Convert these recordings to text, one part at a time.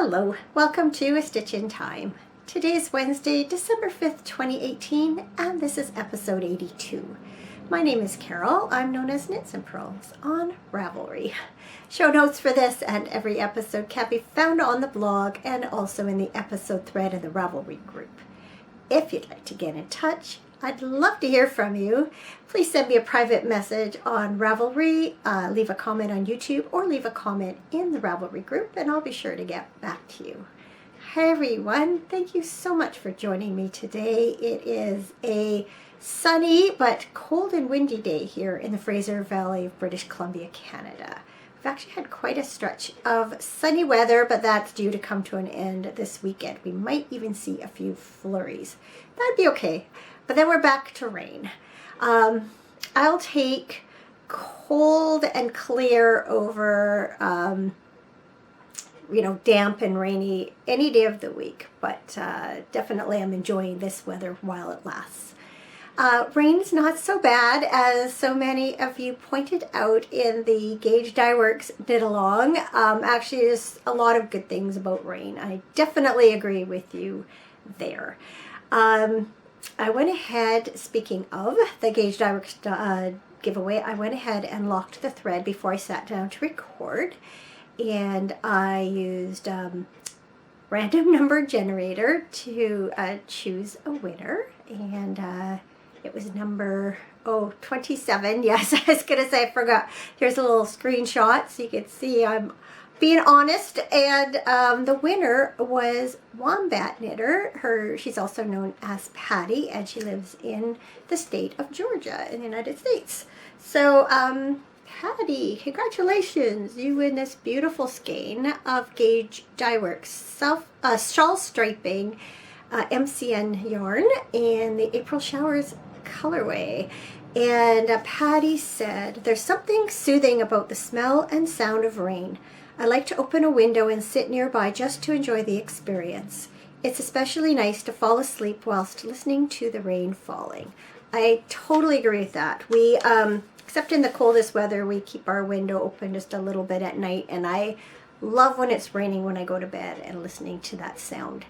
Hello, welcome to A Stitch in Time. Today is Wednesday, December 5th, 2018, and this is episode 82. My name is Carol. I'm known as Knits and Pearls on Ravelry. Show notes for this and every episode can be found on the blog and also in the episode thread in the Ravelry group. If you'd like to get in touch, I'd love to hear from you. Please send me a private message on Ravelry, leave a comment on YouTube, or leave a comment in the Ravelry group, and I'll be sure to get back to you. Hi everyone, thank you so much for joining me today. It is a sunny but cold and windy day here in the Fraser Valley of British Columbia, Canada. We've actually had quite a stretch of sunny weather, but that's due to come to an end this weekend. We might even see a few flurries. That'd be okay. But then we're back to rain. I'll take cold and clear over, damp and rainy any day of the week. But definitely I'm enjoying this weather while it lasts. Rain's not so bad, as so many of you pointed out in the Gauge Dye Works knit along. Actually, there's a lot of good things about rain. I definitely agree with you there. I went ahead, speaking of the Gauge Dye Works giveaway, I went ahead and locked the thread before I sat down to record. And I used random number generator to choose a winner. And it was number 27. Yes, I was going to say I forgot. Here's a little screenshot so you can see I'm being honest. And the winner was Wombat Knitter. She's also known as Patty, and she lives in the state of Georgia in the United States. So Patty, congratulations. You win this beautiful skein of Gauge Dye Works shawl striping MCN yarn in the April Showers colorway. And Patty said, "There's something soothing about the smell and sound of rain. I like to open a window and sit nearby just to enjoy the experience. It's especially nice to fall asleep whilst listening to the rain falling." I totally agree with that. We, except in the coldest weather, we keep our window open just a little bit at night, and I love when it's raining when I go to bed and listening to that sound.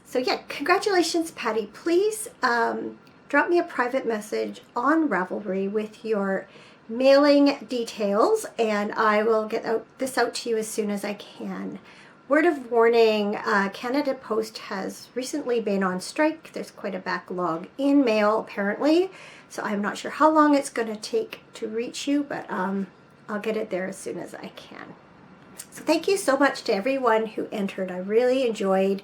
So yeah, congratulations, Patty. Please drop me a private message on Ravelry with your mailing details, and I will get this out to you as soon as I can. Word of warning, Canada Post has recently been on strike. There's quite a backlog in mail apparently, so I'm not sure how long it's going to take to reach you, but I'll get it there as soon as I can. So thank you so much to everyone who entered. I really enjoyed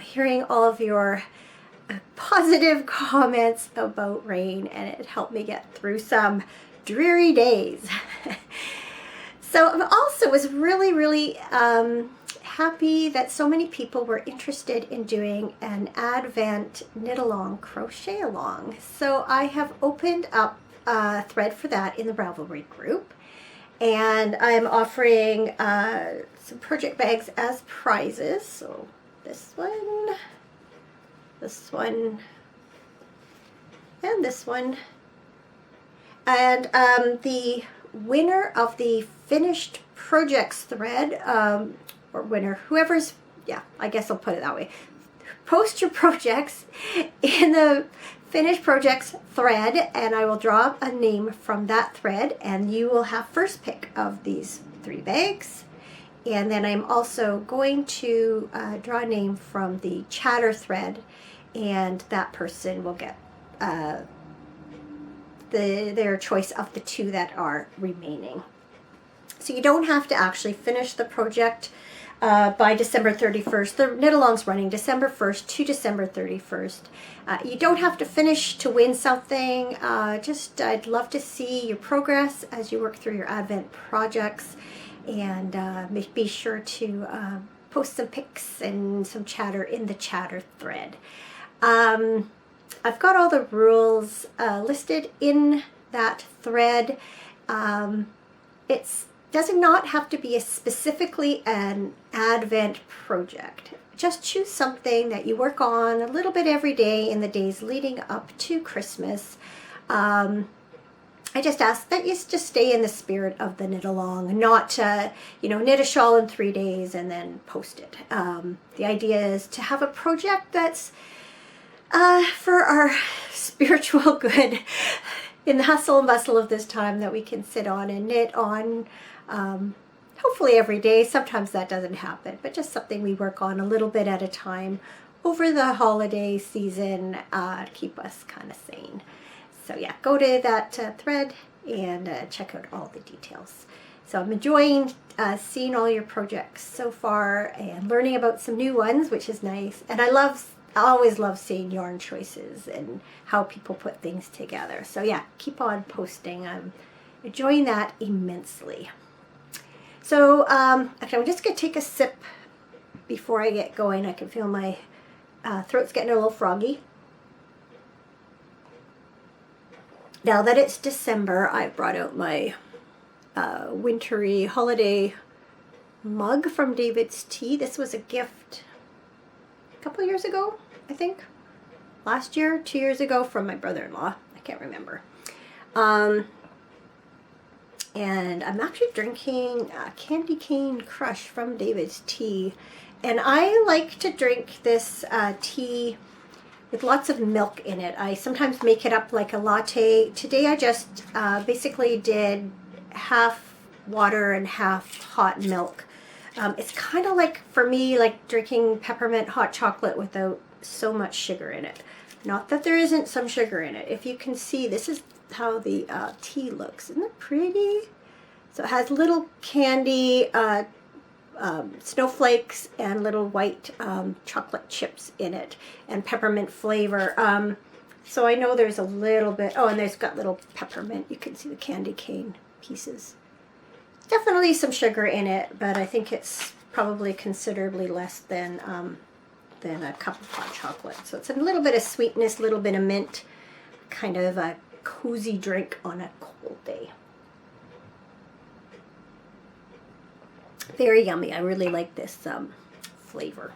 hearing all of your positive comments about rain, and it helped me get through some dreary days. So I also was really happy that so many people were interested in doing an Advent knit along, crochet along. So I have opened up a thread for that in the Ravelry group, and I'm offering some project bags as prizes. So this one, and this one. And the winner of the finished projects thread, or winner, whoever's, yeah, I guess I'll put it that way. Post your projects in the finished projects thread, and I will draw a name from that thread, and you will have first pick of these 3 bags. And then I'm also going to draw a name from the chatter thread, and that person will get their choice of the 2 that are remaining. So you don't have to actually finish the project by December 31st. The knit along's running December 1st to December 31st. You don't have to finish to win something. I'd love to see your progress as you work through your Advent projects, and be sure to post some pics and some chatter in the chatter thread. I've got all the rules listed in that thread. It does not have to be specifically an Advent project. Just choose something that you work on a little bit every day in the days leading up to Christmas. I just ask that you just stay in the spirit of the knit along, not, knit a shawl in 3 days and then post it. The idea is to have a project that's for our spiritual good in the hustle and bustle of this time, that we can sit on and knit on, hopefully every day. Sometimes that doesn't happen, but just something we work on a little bit at a time over the holiday season to keep us kind of sane. So yeah, go to that thread and check out all the details. So I'm enjoying seeing all your projects so far and learning about some new ones, which is nice. And I always love seeing yarn choices and how people put things together. So yeah, keep on posting. I'm enjoying that immensely. So actually, I'm just going to take a sip before I get going. I can feel my throat's getting a little froggy. Now that it's December, I brought out my wintry holiday mug from David's Tea. This was a gift a couple years ago, I think. Last year, 2 years ago, from my brother-in-law. I can't remember. And I'm actually drinking Candy Cane Crush from David's Tea. And I like to drink this tea with lots of milk in it. I sometimes make it up like a latte. Today I just basically did half water and half hot milk. It's kind of like, for me, like drinking peppermint hot chocolate without so much sugar in it. Not that there isn't some sugar in it. If you can see, this is how the tea looks. Isn't it pretty? So it has little candy snowflakes and little white chocolate chips in it, and peppermint flavor. So I know there's a little bit, oh, and there's got little peppermint. You can see the candy cane pieces. Definitely some sugar in it, but I think it's probably considerably less than a cup of hot chocolate. So it's a little bit of sweetness, a little bit of mint, kind of a cozy drink on a cold day. Very yummy. I really like this flavor.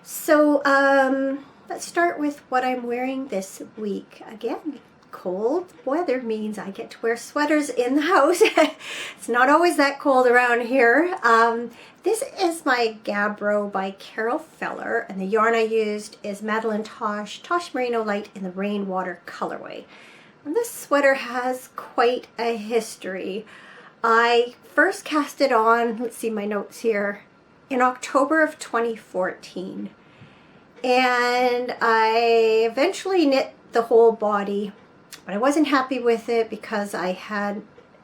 So let's start with what I'm wearing this week. Again, cold weather means I get to wear sweaters in the house. It's not always that cold around here. This is my Gabbro by Carol Feller, and the yarn I used is Madeline Tosh Merino Light in the Rainwater colorway. And this sweater has quite a history. I first cast it on, let's see my notes here, in October of 2014. And I eventually knit the whole body, but I wasn't happy with it because I had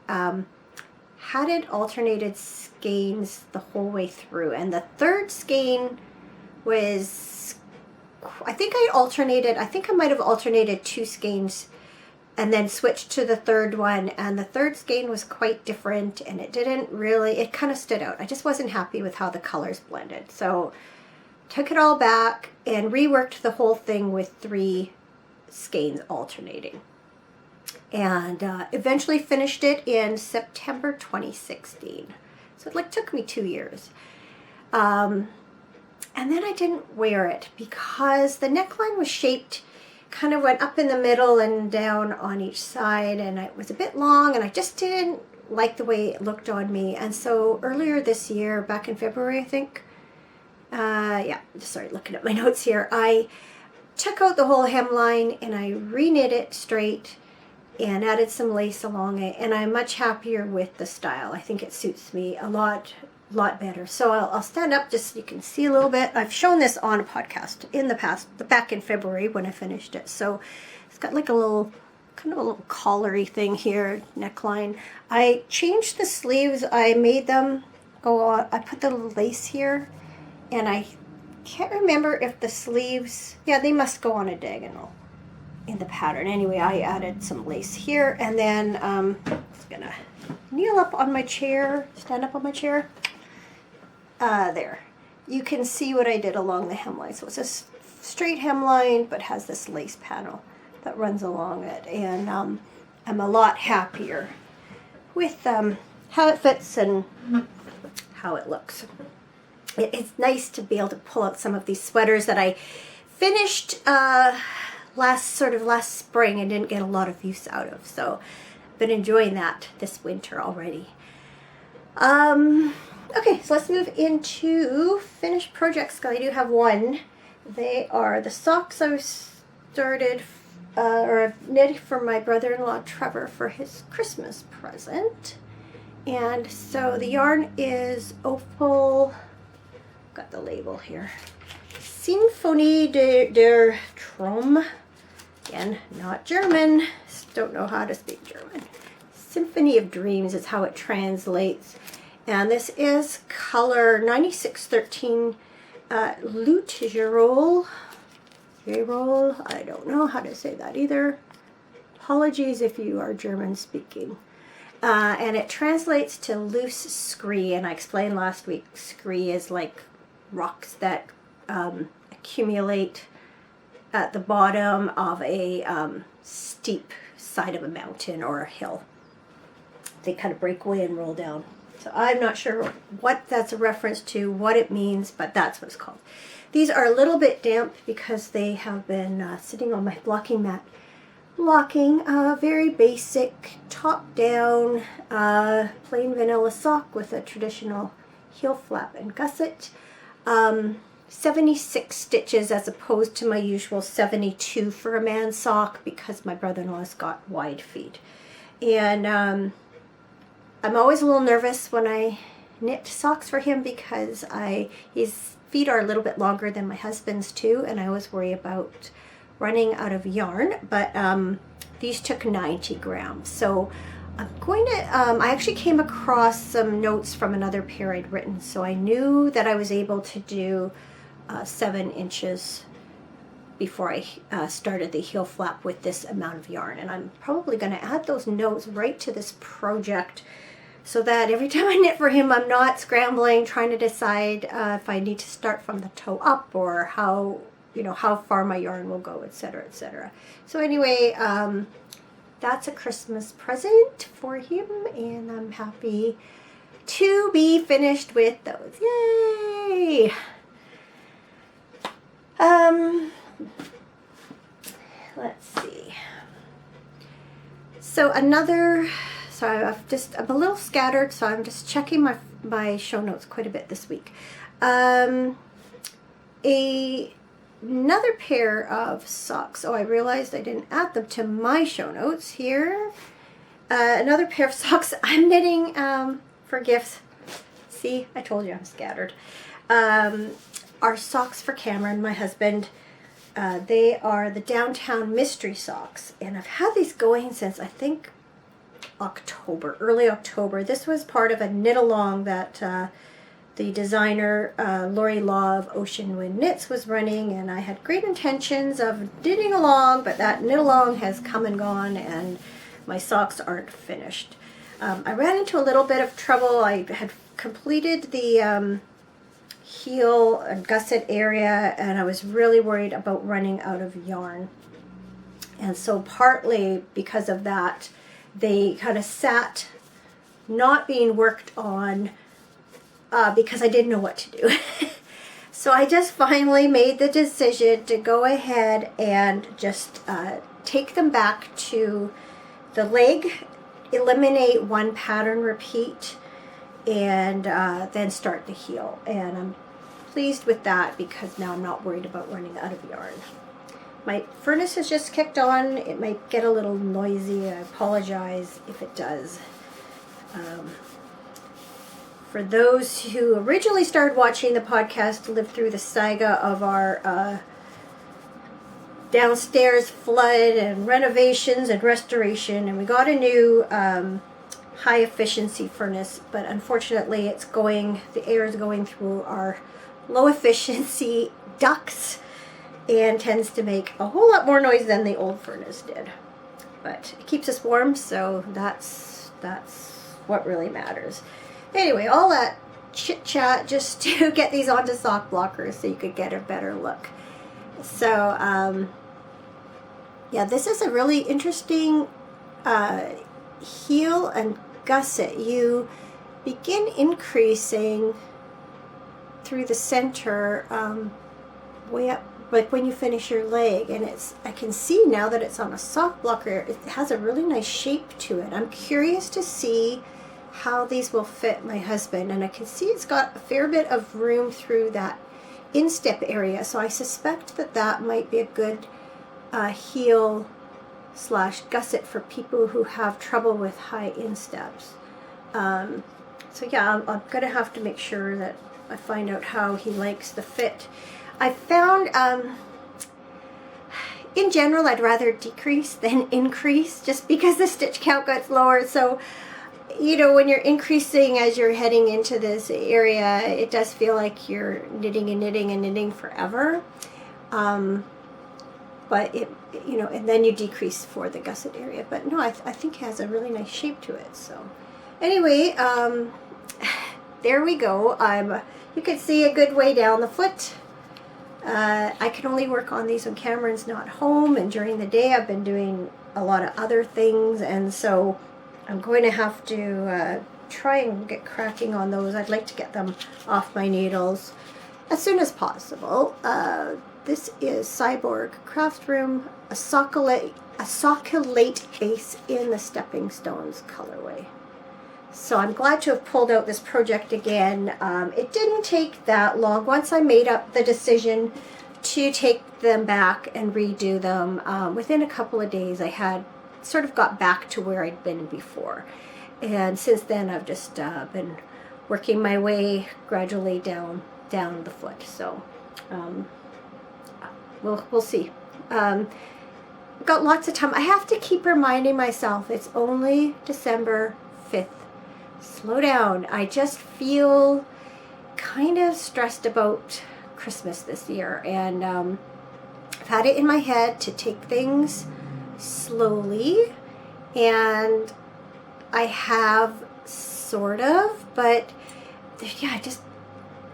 it alternated skeins the whole way through. And the third skein was, I think I might have alternated 2 skeins and then switched to the third one, and the third skein was quite different, and it kind of stood out. I just wasn't happy with how the colors blended. So took it all back and reworked the whole thing with 3 skeins alternating. And eventually finished it in September 2016. So it took me 2 years. And then I didn't wear it because the neckline was shaped, kind of went up in the middle and down on each side, and it was a bit long, and I just didn't like the way it looked on me. And so earlier this year, back in February, I think, sorry, looking at my notes here, I took out the whole hemline and I re-knit it straight and added some lace along it, and I'm much happier with the style. I think it suits me a lot better. So I'll stand up just so you can see a little bit. I've shown this on a podcast in the past, back in February when I finished it. So it's got like a little, kind of a little collary thing here, neckline. I changed the sleeves. I made them go on. I put the lace here, and I can't remember if the sleeves, yeah, they must go on a diagonal in the pattern. Anyway, I added some lace here, and then I'm just gonna kneel up on my chair, stand up on my chair. There. You can see what I did along the hemline. So it's a straight hemline, but has this lace panel that runs along it. And I'm a lot happier with how it fits and how it looks. It's nice to be able to pull out some of these sweaters that I finished last spring and didn't get a lot of use out of. So been enjoying that this winter already. Okay, so let's move into finished projects. I do have one. They are the socks I started or knit for my brother-in-law Trevor for his Christmas present. And so the yarn is Opal, got the label here, Symphonie der Traum. Again, not German, don't know how to speak German. Symphony of Dreams is how it translates. And this is color 9613 Lute Girol. I don't know how to say that either. Apologies if you are German speaking. And it translates to loose scree, and I explained last week, scree is like rocks that accumulate at the bottom of a steep side of a mountain or a hill. They kind of break away and roll down. So I'm not sure what that's a reference to, what it means, but that's what it's called. These are a little bit damp because they have been sitting on my blocking mat. Blocking a very basic top-down plain vanilla sock with a traditional heel flap and gusset. 76 stitches as opposed to my usual 72 for a man's sock because my brother-in-law's got wide feet. And I'm always a little nervous when I knit socks for him because his feet are a little bit longer than my husband's too, and I always worry about running out of yarn. But these took 90 grams, so I'm going to I actually came across some notes from another pair I'd written, so I knew that I was able to do 7 inches before I started the heel flap with this amount of yarn. And I'm probably going to add those notes right to this project so that every time I knit for him, I'm not scrambling trying to decide if I need to start from the toe up or how far my yarn will go, etc., etc. So anyway, that's a Christmas present for him, and I'm happy to be finished with those. Yay! Let's see. So I'm a little scattered, so I'm just checking my show notes quite a bit this week. Another pair of socks. Oh, I realized I didn't add them to my show notes here. Another pair of socks I'm knitting for gifts. See, I told you I'm scattered. Are socks for Cameron, my husband. They are the Downtown Mystery Socks, and I've had these going since I think early October. This was part of a knit along that the designer Lori Law of Ocean Wind Knits was running, and I had great intentions of knitting along, but that knit along has come and gone and my socks aren't finished. I ran into a little bit of trouble. I had completed the heel and gusset area, and I was really worried about running out of yarn, and so partly because of that they kind of sat not being worked on because I didn't know what to do. So I just finally made the decision to go ahead and just take them back to the leg, eliminate one pattern repeat, and then start the heel. And I'm pleased with that because now I'm not worried about running out of yarn. My furnace has just kicked on. It might get a little noisy. I apologize if it does. For those who originally started watching the podcast, lived through the saga of our downstairs flood and renovations and restoration, and we got a new high efficiency furnace, but unfortunately the air is going through our low efficiency ducts and tends to make a whole lot more noise than the old furnace did. But it keeps us warm, so that's what really matters. Anyway, all that chit chat just to get these onto sock blockers so you could get a better look. So yeah, this is a really interesting heel and gusset. You begin increasing through the center way up like when you finish your leg, and I can see now that it's on a sock blocker, it has a really nice shape to it. I'm curious to see how these will fit my husband, and I can see it's got a fair bit of room through that instep area, so I suspect that that might be a good heel / gusset for people who have trouble with high insteps. So yeah, I'm gonna have to make sure that I find out how he likes the fit. I found in general I'd rather decrease than increase, just because the stitch count gets lower. So you know, when you're increasing as you're heading into this area, it does feel like you're knitting and knitting and knitting forever. But it, you know, and then you decrease for the gusset area. But no, I think it has a really nice shape to it. So anyway, there we go. You can see a good way down the foot. I can only work on these when Cameron's not home, and during the day I've been doing a lot of other things, and so I'm going to have to try and get cracking on those. I'd like to get them off my needles as soon as possible. This is Cyborg Craft Room, a soccolate base in the Stepping Stones colorway. So I'm glad to have pulled out this project again. It didn't take that long. Once I made up the decision to take them back and redo them, within a couple of days I had sort of got back to where I'd been before. And since then I've just been working my way gradually down the foot. So we'll see. Got lots of time. I have to keep reminding myself it's only December 5th. Slow down. I just feel kind of stressed about Christmas this year, and I've had it in my head to take things slowly, and I have sort of, but yeah,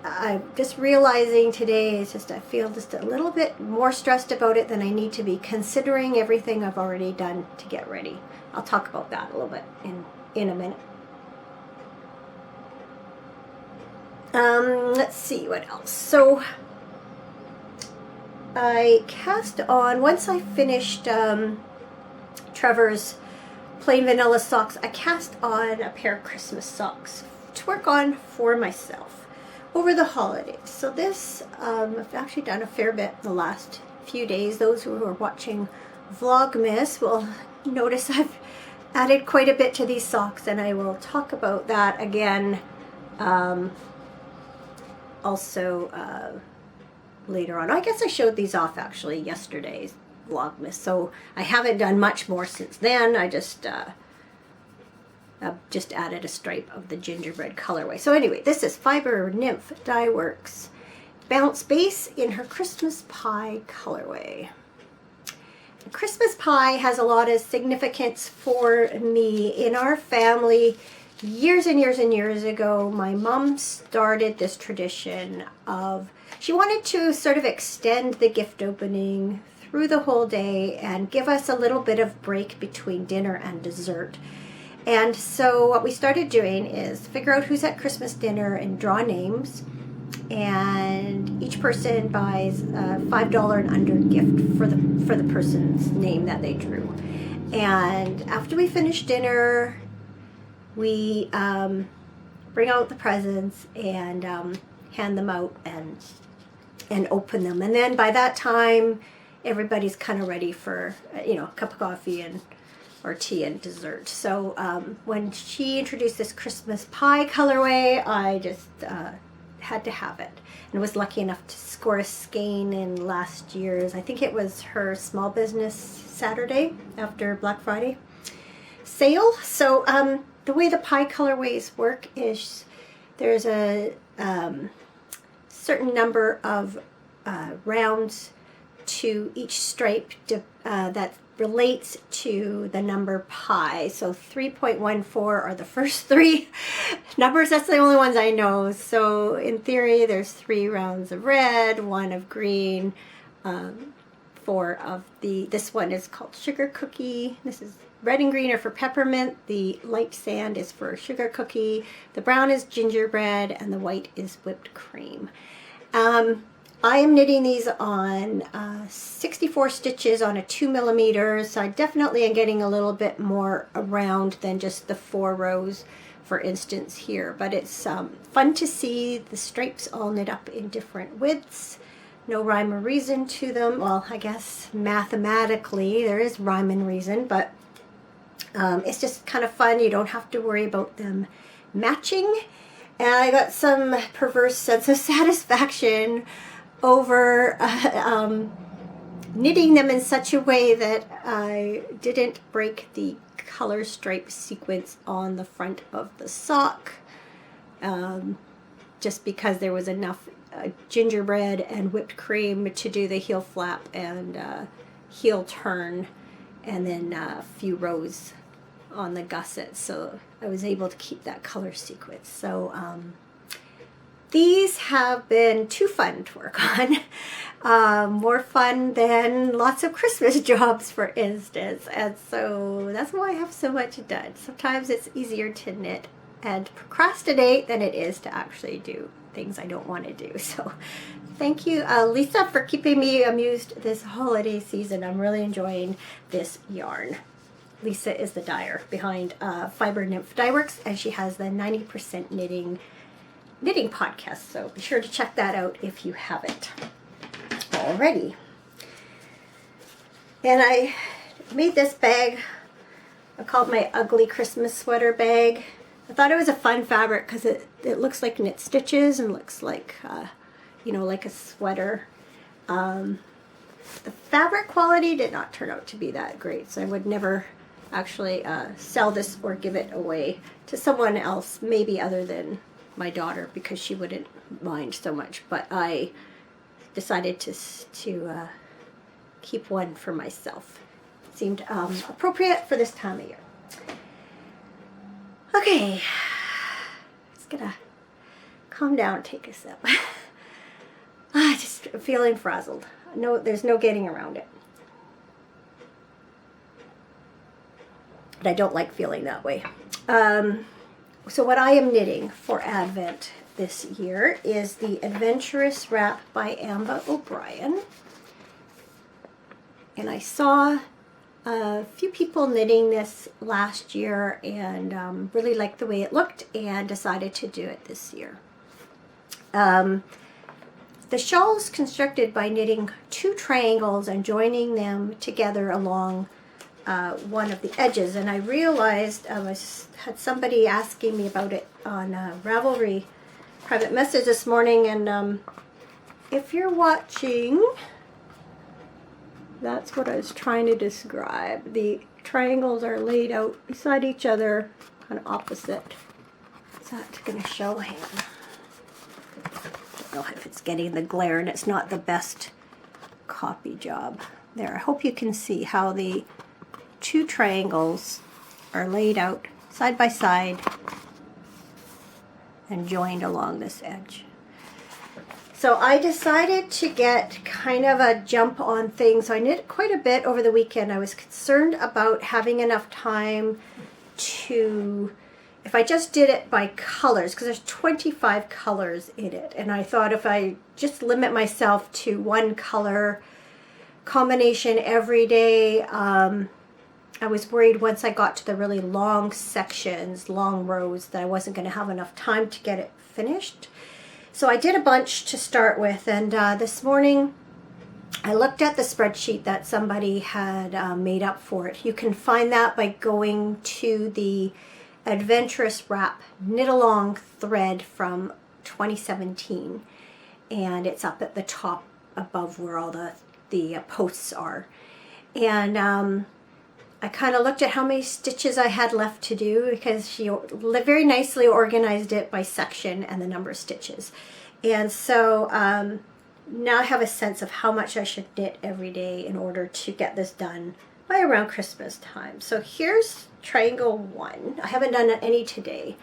I'm just realizing today, it's just I feel just a little bit more stressed about it than I need to be, considering everything I've already done to get ready. I'll talk about that a little bit in a minute. Let's see what else. So I cast on, once I finished Trevor's plain vanilla socks, I cast on a pair of Christmas socks to work on for myself over the holidays. So this, I've actually done a fair bit the last few days. Those who are watching Vlogmas will notice I've added quite a bit to these socks, and I will talk about that again also later on. I guess I showed these off actually yesterday's Vlogmas, so I haven't done much more since then. I just added a stripe of the gingerbread colorway. So anyway, this is Fiber Nymph Dye Works Bounce Base in her Christmas Pie colorway. Christmas pie has a lot of significance for me. In our family, years and years and years ago, my mom started this tradition of, she wanted to sort of extend the gift opening through the whole day and give us a little bit of break between dinner and dessert. And so what we started doing is figure out who's at Christmas dinner and draw names, and each person buys a $5 and under gift for the person's name that they drew. And after we finish dinner, we bring out the presents and hand them out and open them. And then by that time, everybody's kind of ready for a cup of coffee or tea and dessert. So when she introduced this Christmas pie colorway, I just had to have it, and was lucky enough to score a skein in last year's, I think it was her Small Business Saturday after Black Friday sale. So the way the pie colorways work is there's a certain number of rounds to each stripe that relates to the number pi. So 3.14 are the first three numbers. That's the only ones I know. So in theory, there's 3 rounds of red, 1 of green, 4 of this one is called sugar cookie. This is red and green are for peppermint. The light sand is for sugar cookie. The brown is gingerbread, and the white is whipped cream. I am knitting these on 64 stitches on a 2mm, so I definitely am getting a little bit more around than just the 4 rows, for instance, here. But it's fun to see the stripes all knit up in different widths. No rhyme or reason to them. Well, I guess mathematically there is rhyme and reason, but it's just kind of fun. You don't have to worry about them matching. And I got some perverse sense of satisfaction over knitting them in such a way that I didn't break the color stripe sequence on the front of the sock, just because there was enough gingerbread and whipped cream to do the heel flap and heel turn, and then a few rows on the gusset, so I was able to keep that color sequence. So these have been too fun to work on, more fun than lots of Christmas jobs, for instance, and so that's why I have so much done. Sometimes it's easier to knit and procrastinate than it is to actually do things I don't want to do. So thank you, Lisa, for keeping me amused this holiday season. I'm really enjoying this yarn. Lisa is the dyer behind Fiber Nymph Dye Works, and she has the 90% knitting podcast, so be sure to check that out if you haven't already. And I made this bag. I call it my ugly Christmas sweater bag. I thought it was a fun fabric because it looks like knit stitches and looks like, you know, like a sweater. The fabric quality did not turn out to be that great, so I would never actually sell this or give it away to someone else, maybe other than my daughter, because she wouldn't mind so much. But I decided to keep one for myself. It seemed appropriate for this time of year. Okay, just gonna calm down and take a sip. Just feeling frazzled. No, there's no getting around it. But I don't like feeling that way. So what I am knitting for Advent this year is the Adventurous Wrap by Amba O'Brien. And I saw a few people knitting this last year and really liked the way it looked and decided to do it this year. The shawl is constructed by knitting 2 triangles and joining them together along one of the edges, and I realized I had somebody asking me about it on Ravelry private message this morning, and if you're watching, that's what I was trying to describe. The triangles are laid out beside each other, kind of opposite. Is that going to show? Hang on. I don't know if it's getting the glare, and it's not the best copy job. There, I hope you can see how the 2 triangles are laid out side by side and joined along this edge. So I decided to get kind of a jump on things. So I knit quite a bit over the weekend. I was concerned about having enough time to, if I just did it by colors, because there's 25 colors in it, and I thought if I just limit myself to one color combination every day, I was worried once I got to the really long sections, long rows, that I wasn't going to have enough time to get it finished. So I did a bunch to start with, and this morning I looked at the spreadsheet that somebody had made up for it. You can find that by going to the Adventurous Wrap Knit Along thread from 2017, and it's up at the top above where all the posts are. And I kind of looked at how many stitches I had left to do, because she very nicely organized it by section and the number of stitches. And so now I have a sense of how much I should knit every day in order to get this done by around Christmas time. So here's triangle 1. I haven't done any today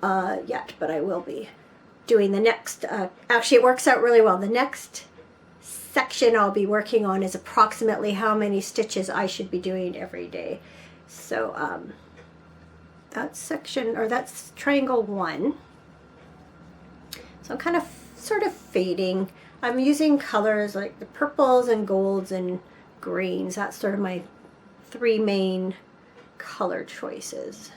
yet, but I will be doing the next. Actually, it works out really well. The next section I'll be working on is approximately how many stitches I should be doing every day. So that's section, or that's triangle 1. So I'm kind of sort of fading. I'm using colors like the purples and golds and greens. That's sort of my 3 main color choices.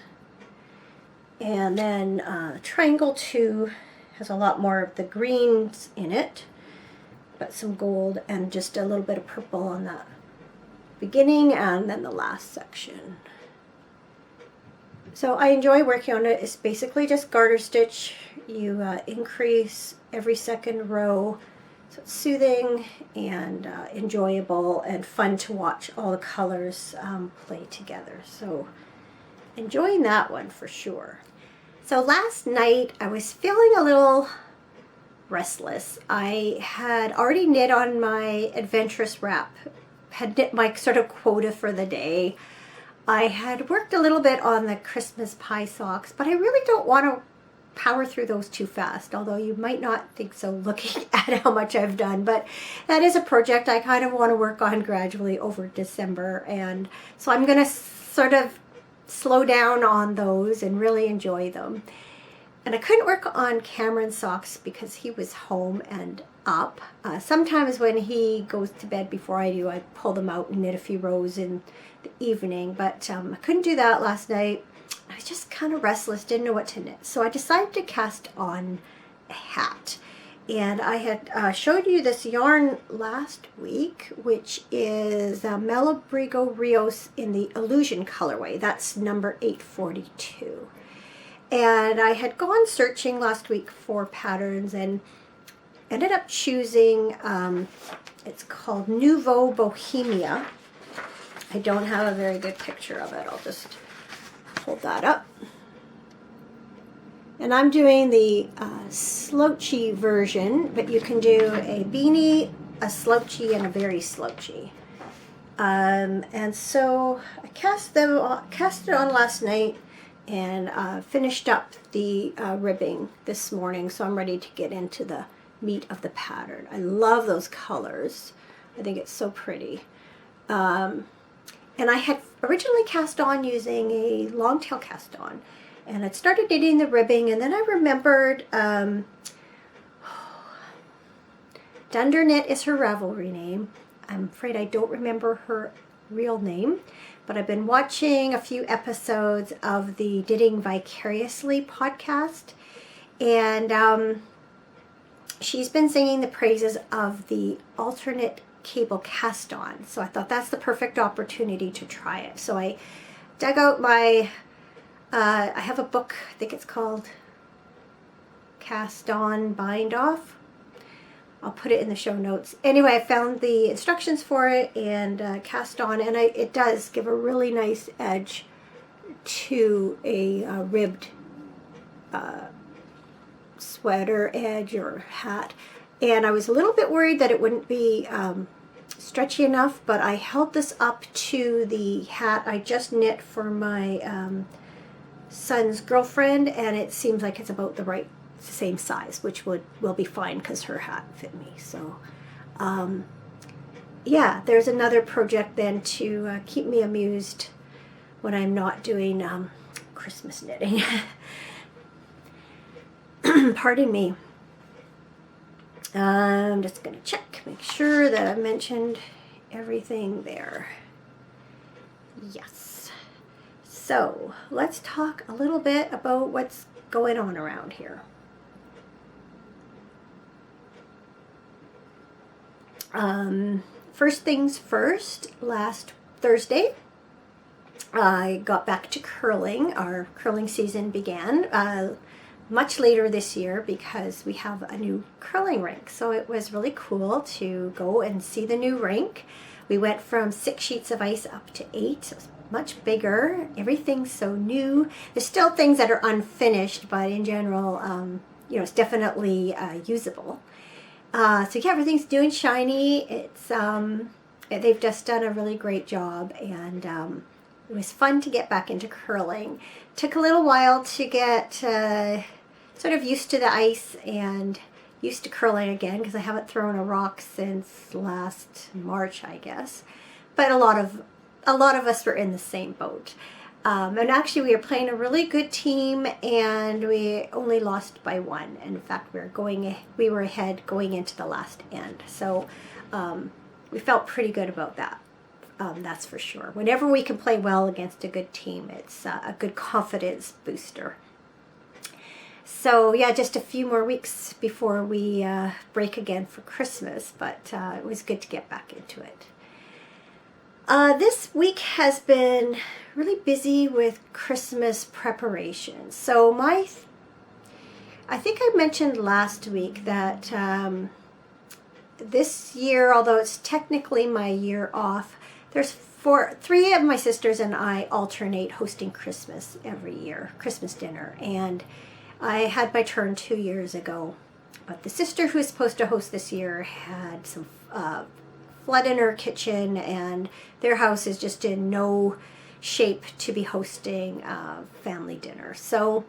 And then Triangle 2 has a lot more of the greens in it, but some gold and just a little bit of purple on the beginning and then the last section. So I enjoy working on it. It's basically just garter stitch. You increase every second row. So it's soothing and enjoyable and fun to watch all the colors play together. So enjoying that one for sure. So last night I was feeling a little restless. I had already knit on my Adventurous wrap, had knit my sort of quota for the day. I had worked a little bit on the Christmas pie socks, but I really don't want to power through those too fast, although you might not think so looking at how much I've done. But that is a project I kind of want to work on gradually over December, and so I'm going to sort of slow down on those and really enjoy them. And I couldn't work on Cameron's socks because he was home and up. Sometimes when he goes to bed before I do, I pull them out and knit a few rows in the evening, but I couldn't do that last night. I was just kind of restless, didn't know what to knit. So I decided to cast on a hat. And I had showed you this yarn last week, which is Malabrigo Rios in the Illusion colorway. That's number 842. And I had gone searching last week for patterns and ended up choosing, it's called Nouveau Bohemia. I don't have a very good picture of it. I'll just hold that up. And I'm doing the slouchy version, but you can do a beanie, a slouchy, and a very slouchy. And so I cast it on last night and finished up the ribbing this morning, so I'm ready to get into the meat of the pattern. I love those colors. I think it's so pretty. And I had originally cast on using a long tail cast on, and I'd started knitting the ribbing, and then I remembered Dunder Knit is her Ravelry name. I'm afraid I don't remember her real name, but I've been watching a few episodes of the Knitting Vicariously podcast, and she's been singing the praises of the alternate cable cast on. So I thought that's the perfect opportunity to try it. So I dug out my, I have a book, I think it's called Cast On Bind Off. I'll put it in the show notes. Anyway, I found the instructions for it and cast on, and it does give a really nice edge to a ribbed sweater edge or hat. And I was a little bit worried that it wouldn't be stretchy enough, but I held this up to the hat I just knit for my son's girlfriend, and it seems like it's about the right same size, which will be fine because her hat fit me. So yeah, there's another project then to keep me amused when I'm not doing Christmas knitting. Pardon me. I'm just going to check, make sure that I mentioned everything there. Yes. So let's talk a little bit about what's going on around here. First things first, last Thursday, I got back to curling. Our curling season began much later this year because we have a new curling rink. So it was really cool to go and see the new rink. We went from 6 sheets of ice up to 8. So it's much bigger. Everything's so new. There's still things that are unfinished, but in general, you know, it's definitely usable. So yeah, everything's new and shiny. It's they've just done a really great job, and it was fun to get back into curling. Took a little while to get sort of used to the ice and used to curling again, because I haven't thrown a rock since last March, I guess. But a lot of us were in the same boat. And actually, we were playing a really good team, and we only lost by 1. In fact, we were ahead going into the last end. So we felt pretty good about that. That's for sure. Whenever we can play well against a good team, it's a good confidence booster. So yeah, just a few more weeks before we break again for Christmas, but it was good to get back into it. This week has been really busy with Christmas preparations. So I think I mentioned last week that this year, although it's technically my year off, there's 3 of my sisters and I alternate hosting Christmas every year, Christmas dinner. And I had my turn 2 years ago, but the sister who was supposed to host this year had some flood in her kitchen, and their house is just in no shape to be hosting family dinner. So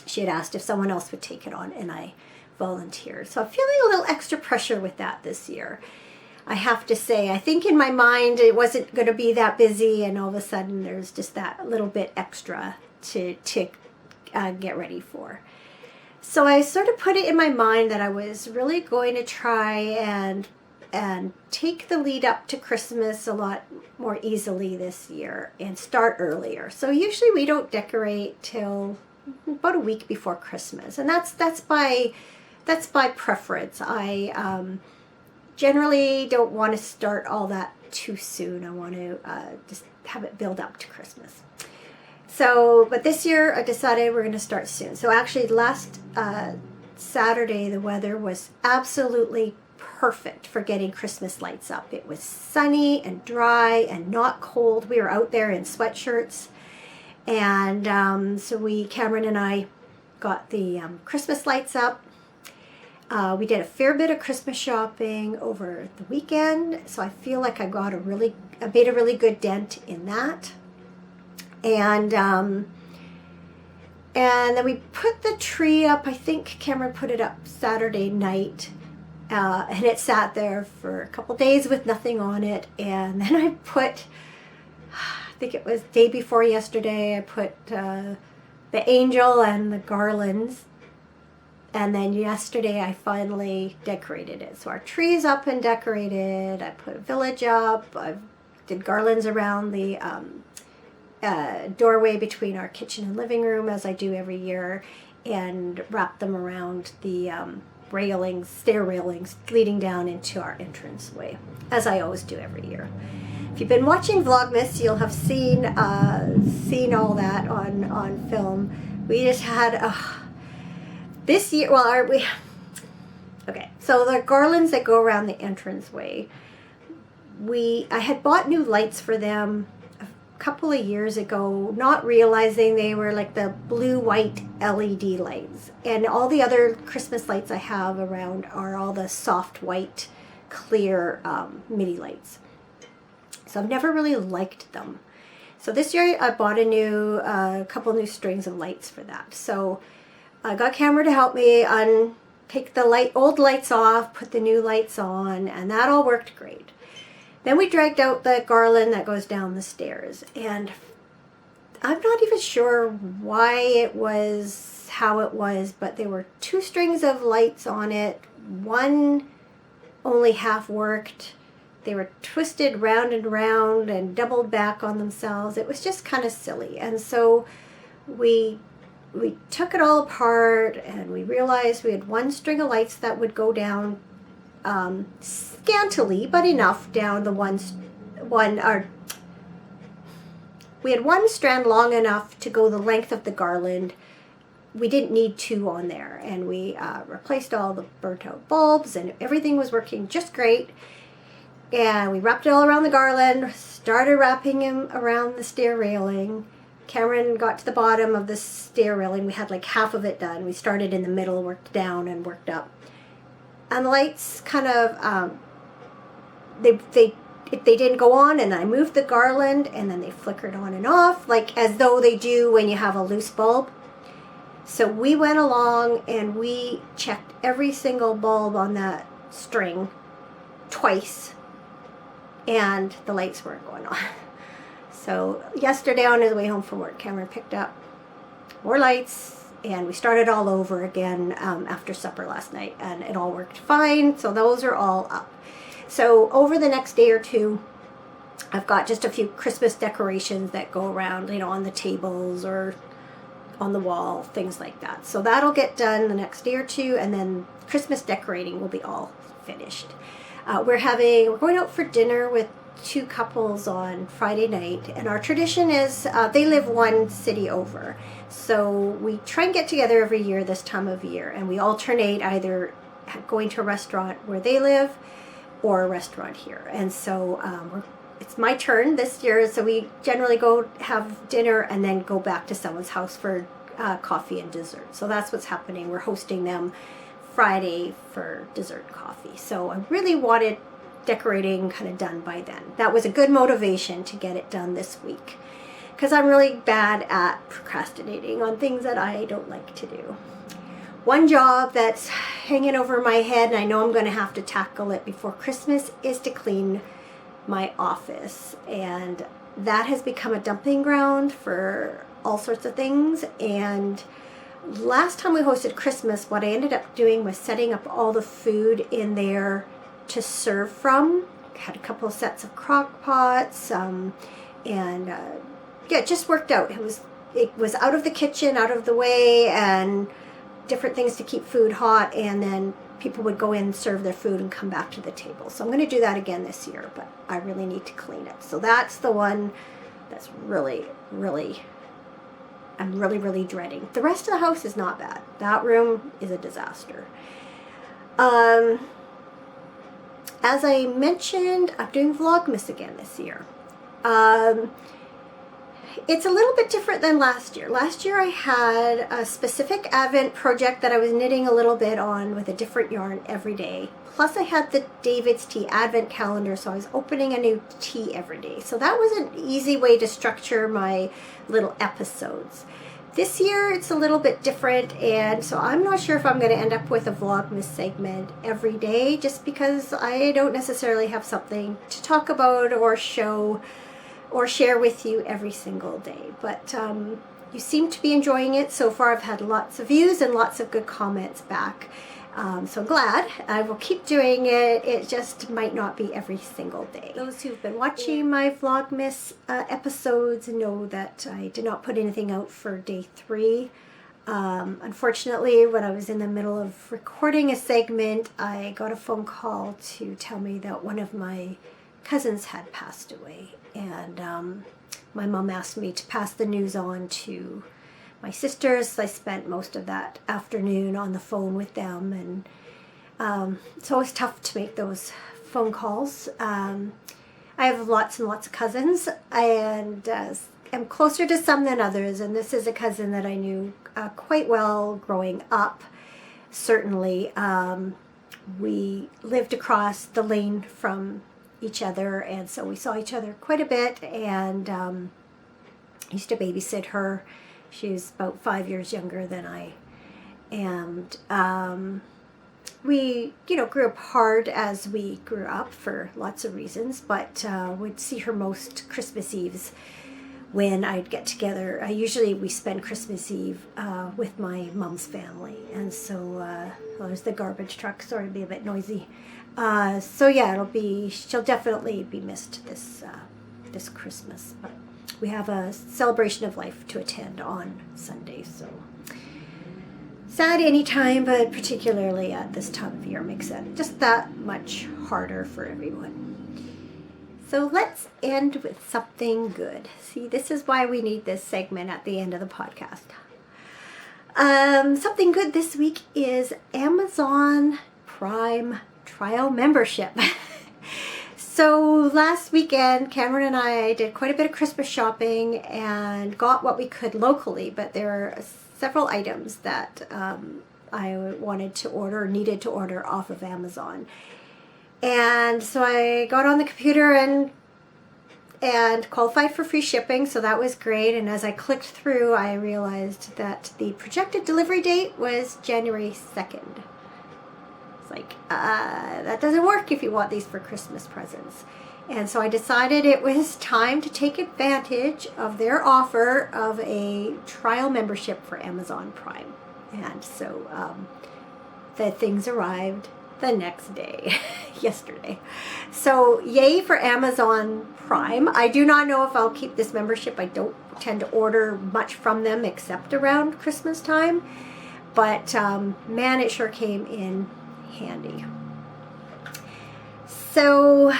she had asked if someone else would take it on, and I volunteered. So I'm feeling a little extra pressure with that this year. I have to say, I think in my mind it wasn't going to be that busy, and all of a sudden there's just that little bit extra to get ready for. So I sort of put it in my mind that I was really going to try and take the lead up to Christmas a lot more easily this year and start earlier. So usually we don't decorate till about a week before Christmas, and that's by preference. I generally don't want to start all that too soon. I want to just have it build up to Christmas. So, but this year I decided we're going to start soon. So actually last Saturday the weather was absolutely perfect for getting Christmas lights up. It was sunny and dry and not cold. We were out there in sweatshirts, and so Cameron and I got the Christmas lights up. We did a fair bit of Christmas shopping over the weekend, so I feel like I made a really good dent in that. And then we put the tree up. I think Cameron put it up Saturday night, and it sat there for a couple days with nothing on it. And then I think it was day before yesterday, I put the angel and the garlands. And then yesterday I finally decorated it. So our tree's up and decorated. I put a village up. I did garlands around the doorway between our kitchen and living room, as I do every year, and wrapped them around the stair railings leading down into our entranceway, as I always do every year. If you've been watching Vlogmas, you'll have seen all that on film. We just had this year. Well, okay. So the garlands that go around the entranceway, I had bought new lights for them a couple of years ago, not realizing they were like the blue-white LED lights. And all the other Christmas lights I have around are all the soft white, clear mini lights. So I've never really liked them. So this year I bought a couple new strings of lights for that. So I got Cameron to help me take the old lights off, put the new lights on, and that all worked great. Then we dragged out the garland that goes down the stairs, and I'm not even sure why it was how it was, but there were 2 strings of lights on it. One only half worked. They were twisted round and round and doubled back on themselves. It was just kind of silly. And so we took it all apart, and we realized we had 1 string of lights that would go down scantily, but enough down we had 1 strand long enough to go the length of the garland. We didn't need 2 on there, and we replaced all the burnt out bulbs, and everything was working just great. And we wrapped it all around the garland, started wrapping him around the stair railing. Cameron got to the bottom of the stair railing. We had like half of it done. We started in the middle, worked down, and worked up. And the lights kind of, they didn't go on, and I moved the garland, and then they flickered on and off, like as though they do when you have a loose bulb. So we went along and we checked every single bulb on that string twice, and the lights weren't going on. So yesterday on his way home from work, Cameron picked up more lights, and we started all over again after supper last night, and it all worked fine. So those are all up. So over the next day or two, I've got just a few Christmas decorations that go around, on the tables or on the wall, things like that. So that'll get done the next day or two, and then Christmas decorating will be all finished. We're going out for dinner with 2 couples on Friday night, and our tradition is they live one city over, so we try and get together every year this time of year, and we alternate either going to a restaurant where they live or a restaurant here. And so it's my turn this year, so we generally go have dinner and then go back to someone's house for coffee and dessert. So that's what's happening. We're hosting them Friday for dessert coffee. So I really wanted decorating kind of done by then. That was a good motivation to get it done this week, because I'm really bad at procrastinating on things that I don't like to do. One job that's hanging over my head, and I know I'm going to have to tackle it before Christmas, is to clean my office. And that has become a dumping ground for all sorts of things. And last time we hosted Christmas, what I ended up doing was setting up all the food in there to serve from. Had a couple of sets of crock pots, and it just worked out. It was out of the kitchen, out of the way, and different things to keep food hot, and then people would go in, serve their food, and come back to the table. So I'm going to do that again this year, but I really need to clean it. So that's the one that's I'm really dreading. The rest of the house is not bad. That room is a disaster. As I mentioned, I'm doing Vlogmas again this year. It's a little bit different than last year. Last year I had a specific Advent project that I was knitting a little bit on with a different yarn every day. Plus I had the David's Tea Advent calendar, so I was opening a new tea every day. So that was an easy way to structure my little episodes. This year it's a little bit different, and so I'm not sure if I'm going to end up with a Vlogmas segment every day, just because I don't necessarily have something to talk about or show or share with you every single day. But you seem to be enjoying it so far. I've had lots of views and lots of good comments back. So I'm glad. I will keep doing it. It just might not be every single day. Those who've been watching my Vlogmas episodes know that I did not put anything out for day 3. Unfortunately, when I was in the middle of recording a segment, I got a phone call to tell me that one of my cousins had passed away. And my mom asked me to pass the news on to my sisters. I spent most of that afternoon on the phone with them, and it's always tough to make those phone calls. I have lots and lots of cousins, and am closer to some than others, and this is a cousin that I knew quite well growing up. Certainly, we lived across the lane from each other, and so we saw each other quite a bit, and I used to babysit her. She's about 5 years younger than I am. We, grew apart as we grew up for lots of reasons, but would see her most Christmas Eves when I'd get together. We spend Christmas Eve with my mom's family, and so there's the garbage truck. Sorry to be a bit noisy. So yeah, she'll definitely be missed this Christmas, but we have a celebration of life to attend on Sunday, so sad anytime, but particularly at this time of year makes it just that much harder for everyone. So let's end with something good. See, this is why we need this segment at the end of the podcast. Something good this week is Amazon Prime trial membership. So last weekend, Cameron and I did quite a bit of Christmas shopping and got what we could locally, but there are several items that I wanted to order, or needed to order off of Amazon. And so I got on the computer and qualified for free shipping, so that was great. And as I clicked through, I realized that the projected delivery date was January 2nd. It's like, that doesn't work if you want these for Christmas presents. And so I decided it was time to take advantage of their offer of a trial membership for Amazon Prime. And so the things arrived the next day, yesterday. So yay for Amazon Prime. I do not know if I'll keep this membership. I don't tend to order much from them except around Christmas time. But man, it sure came in handy. So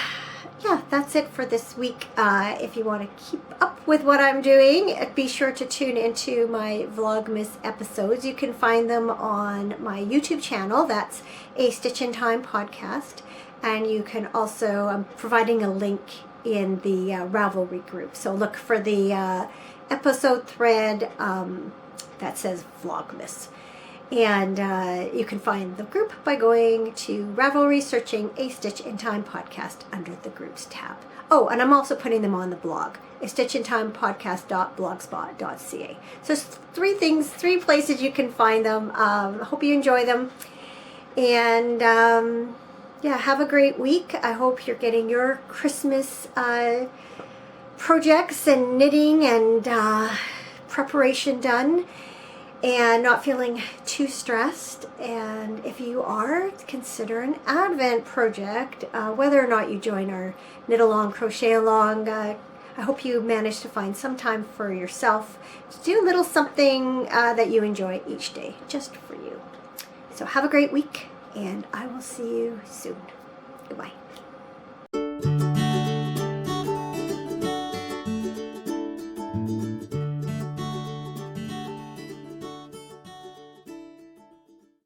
yeah, that's it for this week. If you want to keep up with what I'm doing, be sure to tune into my Vlogmas episodes. You can find them on my YouTube channel. That's A Stitch in Time podcast. And you can also, I'm providing a link in the Ravelry group. So look for the episode thread that says Vlogmas. And you can find the group by going to Ravelry, searching A Stitch in Time podcast under the groups tab. Oh, and I'm also putting them on the blog, A Stitch in Time podcast.blogspot.ca. So three places you can find them. Hope you enjoy them. And yeah, have a great week. I hope you're getting your Christmas projects and knitting and preparation done, and not feeling too stressed. And if you are, consider an Advent project, whether or not you join our knit along, crochet along. I hope you manage to find some time for yourself to do a little something that you enjoy each day, just for you. So have a great week, and I will see you soon. Goodbye.